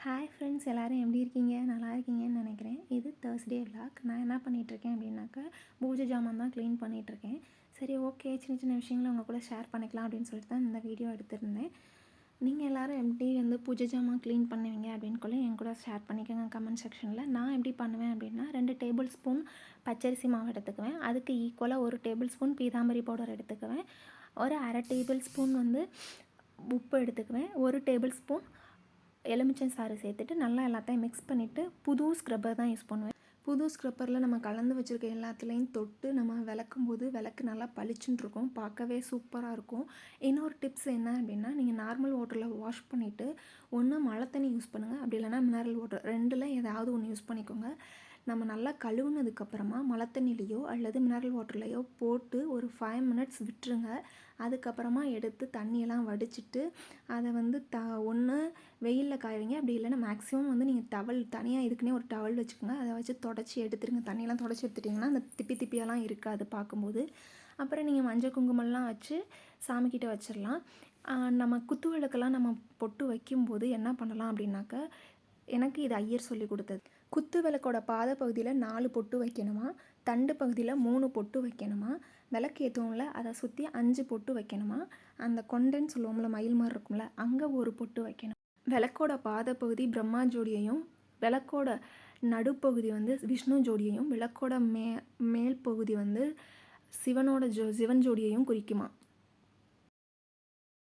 Hi friends, எல்லோரும் எப்படி இருக்கீங்க? நல்லா இருக்கீங்கன்னு நினைக்கிறேன். இது தேர்ஸ்டே விலாக். நான் என்ன பண்ணிகிட்ருக்கேன் அப்படின்னாக்கா, பூஜை ஜாமான் தான் க்ளீன் பண்ணிகிட்ருக்கேன். சரி, ஓகே, சின்ன சின்ன விஷயங்களை உங்கள் கூட ஷேர் பண்ணிக்கலாம் அப்படின்னு சொல்லிட்டு தான் இந்த வீடியோ எடுத்திருந்தேன். நீங்கள் எல்லோரும் எப்படி பூஜை ஜாமான் க்ளீன் பண்ணுவீங்க அப்படின்னு என் கூட ஷேர் பண்ணிக்கோங்க கமெண்ட் செக்ஷனில். நான் எப்படி பண்ணுவேன் அப்படின்னா, 2 டேபிள் ஸ்பூன் பச்சரிசி மாவு எடுத்துக்குவேன். அதுக்கு ஈக்குவலாக 1 டேபிள் ஸ்பூன் பீதாம்பரி பவுடர் எடுத்துக்குவேன். ஒரு அரை டேபிள் ஸ்பூன் உப்பு எடுத்துக்குவேன். 1 டேபிள் ஸ்பூன் எலுமிச்சம் சாறு சேர்த்துட்டு நல்லா எல்லாத்தையும் மிக்ஸ் பண்ணிவிட்டு புது ஸ்க்ரப்பர் தான் யூஸ் பண்ணுவேன். புது ஸ்க்ரப்பரில் நம்ம கலந்து வச்சுருக்க எல்லாத்துலேயும் தொட்டு நம்ம விளக்கும் போது விளக்கு நல்லா பளிச்சுன்னு இருக்கும், பார்க்கவே சூப்பராக இருக்கும். இன்னொரு டிப்ஸ் என்ன அப்படின்னா, நீங்கள் நார்மல் வாட்டரில் வாஷ் பண்ணிவிட்டு ஒன்று மழை தண்ணி யூஸ் பண்ணுங்கள், அப்படி இல்லைனா மினரல் வாட்டர், ரெண்டில் ஏதாவது ஒன்று யூஸ் பண்ணிக்கோங்க. நம்ம நல்லா கழுவுனதுக்கப்புறமா மழை தண்ணிலேயோ அல்லது மினரல் வாட்டர்லேயோ போட்டு ஒரு 5 மினிட்ஸ் விட்டுருங்க. அதுக்கப்புறமா எடுத்து தண்ணியெல்லாம் வடிச்சிட்டு அதை ஒன்று வெயிலில் காய்வீங்க, அப்படி இல்லைன்னா மேக்ஸிமம் நீங்கள் டவல் தனியாக இதுக்குன்னே ஒரு டவல் வச்சுக்கோங்க. அதை வச்சு தொடச்சி எடுத்துருங்க. தண்ணியெல்லாம் தொடச்சி எடுத்துட்டிங்கன்னா அந்த திப்பியெல்லாம் இருக்காது பார்க்கும்போது. அப்புறம் நீங்கள் மஞ்சள் குங்குமம்லாம் வச்சு சாமிக்கிட்ட வச்சிடலாம். நம்ம குத்து விளக்கெல்லாம் நம்ம பொட்டு வைக்கும்போது என்ன பண்ணலாம் அப்படின்னாக்கா, எனக்கு இது ஐயர் சொல்லி கொடுத்தது. குத்து விளக்கோட பாத பகுதியில் 4 பொட்டு வைக்கணுமா, தண்டு பகுதியில் 3 பொட்டு வைக்கணுமா, விளக்கு ஏற்றுவோம்ல அதை சுற்றி 5 பொட்டு வைக்கணுமா, அந்த கொண்டைன்னு சொல்லுவோம்ல மயில் மாதிரி இருக்கும்ல அங்கே ஒரு பொட்டு வைக்கணும். விளக்கோட பாத பகுதி பிரம்மா ஜோடியையும், விளக்கோட நடுப்பகுதி விஷ்ணு ஜோடியையும், விளக்கோட மேல் பகுதி சிவன் ஜோடியையும் குறிக்குமா.